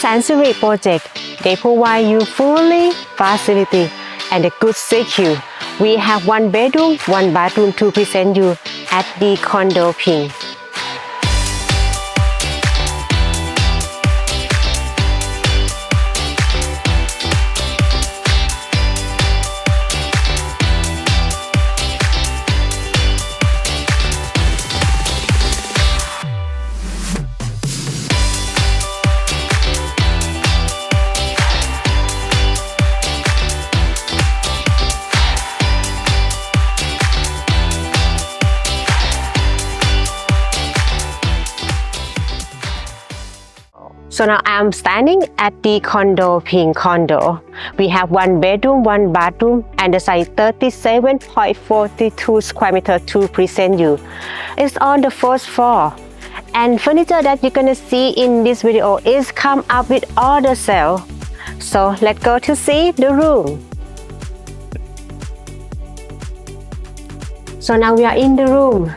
Sanctuary project, they provide you fully facility and a good secure. We have 1 bedroom, 1 bathroom to present you at Dcondo PING. So now I'm standing at Dcondo PING condo. We have 1 bedroom, 1 bathroom, and the size 37.42 square meter to present you. It's on the first floor. And furniture that you're gonna see in this video is come up with all the sale. So let's go to see the room. So now we are in the room.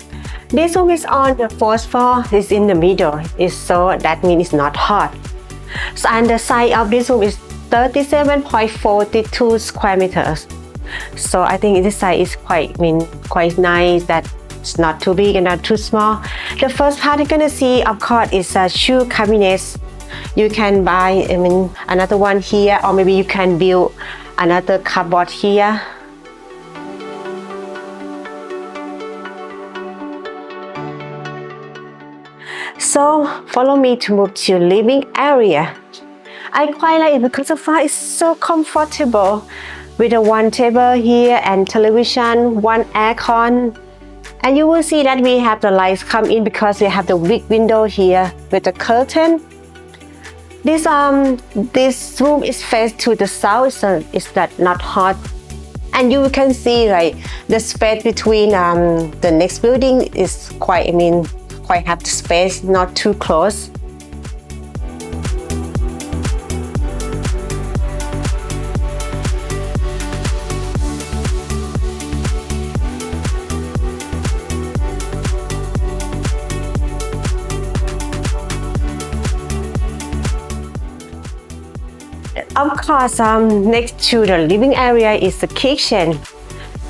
This room is on the first floor, it's in the middle, so that means it's not hot. So and the size of this room is 37.42 square meters. So I think this size is quite nice, that it's not too big and not too small. The first part you're gonna see, of course, is a shoe cabinets. You can buy another one here, or maybe you can build another cupboard here. So follow me to move to living area. I quite like it because the floor is so comfortable with a 1 table here and television, 1 aircon. And you will see that we have the lights come in because we have the big window here with the curtain. This room is faced to the south, so it's not hot. And you can see like the space between the next building is quite have the space, not too close. Of course, next to the living area is the kitchen.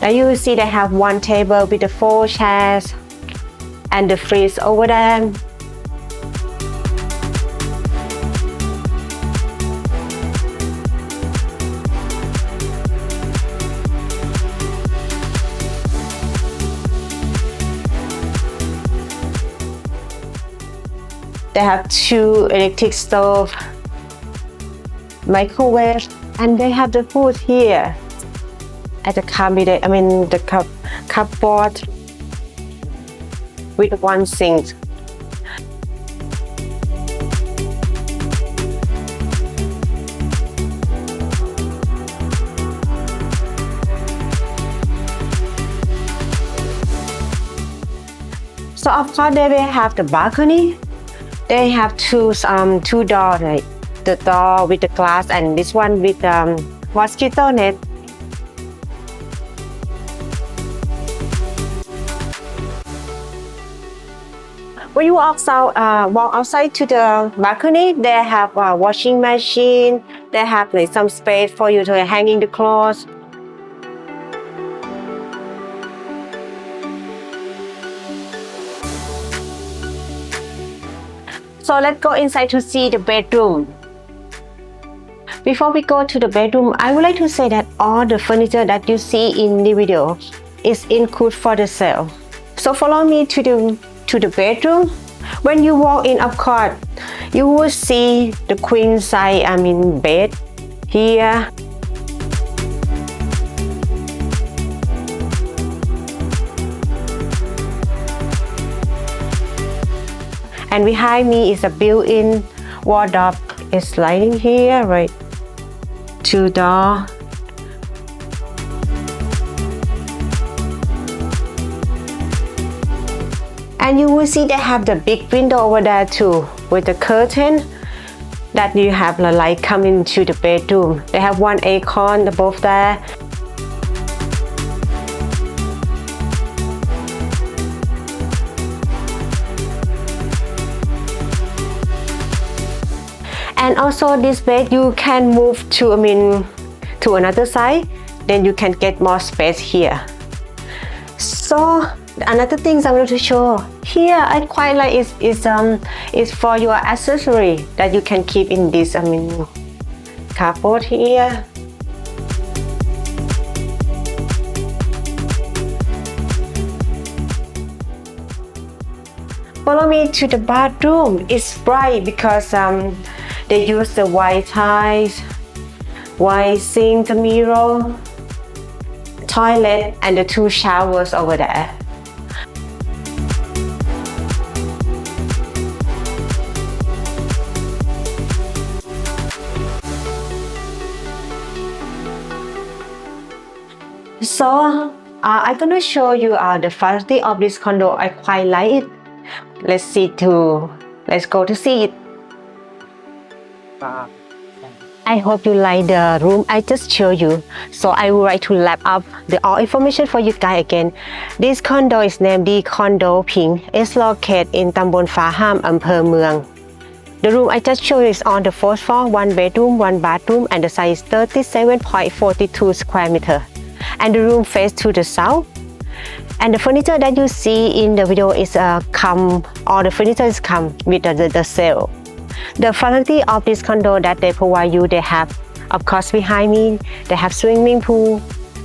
Now you will see they have 1 table with the 4 chairs and the fridge over there. They have 2 electric stove, microwave, and they have the food here at the cabinet, the cupboard with 1 sink. So of course they will have the balcony. They have 2 doors, like the door with the glass and this one with mosquito net. When you walk outside to the balcony, they have a washing machine. They have like some space for you to hanging the clothes. So let's go inside to see the bedroom. Before we go to the bedroom, I would like to say that all the furniture that you see in the video is included for the sale. So follow me to the bedroom. When you walk in, of course, you will see the queen size bed here. And behind me is a built-in wardrobe. It's sliding here, right? 2 doors. And you will see they have the big window over there too, with the curtain that you have the light coming into the bedroom. They have 1 aircon above there. And also this bed you can move to to another side, then you can get more space here. So another thing I'm going to show here, I quite like is for your accessory that you can keep in this cupboard here. Follow me to the bathroom. It's bright because they use the white tiles, white sink, the mirror, toilet, and the 2 showers over there. So I'm gonna show you the facility of this condo. I quite like it. Let's go to see it. I hope you like the room I just showed you. So I would like to wrap up all information for you guys again. This condo is named Dcondo PING. It's located in Tambon Phá Ham, อำเภอเมือง The room I just showed you is on the 4th floor, 1 bedroom, 1 bathroom, and the size is 37.42 square meter. And the room faces to the south. And the furniture that you see in the video is all the furniture is come with the sale. The facility of this condo that they provide you, they have, of course, behind me, they have swimming pool,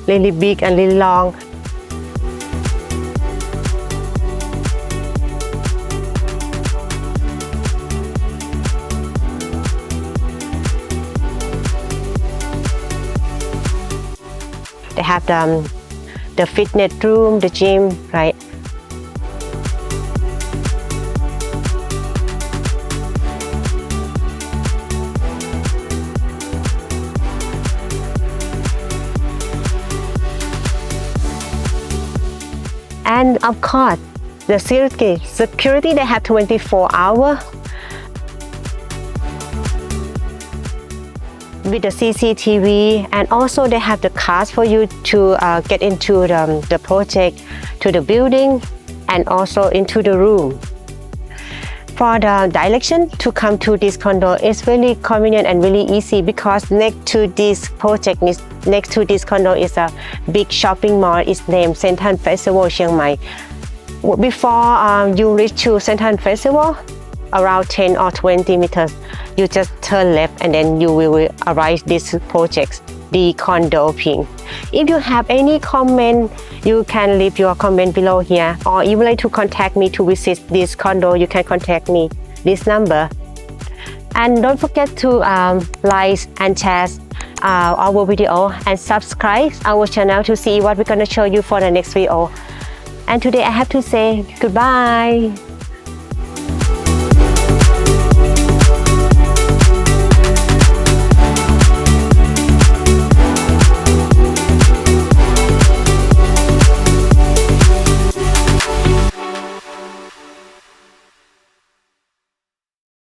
really big and really long. They have the fitness room, the gym, right? And of course, the security they have 24 hours with the CCTV, and also they have the cards for you to get into the project, to the building, and also into the room. For the direction to come to this condo is really convenient and really easy because next to this project, next to this condo is a big shopping mall. It's named Central Festival Chiang Mai. Before you reach to Central Festival, around 10 or 20 meters, you just turn left and then you will arrive this project, Dcondo PING. If you have any comment, you can leave your comment below here, or if you would like to contact me to visit this condo, you can contact me this number. And don't forget to like and share our video and subscribe our channel to see what we're going to show you for the next video. And today I have to say goodbye.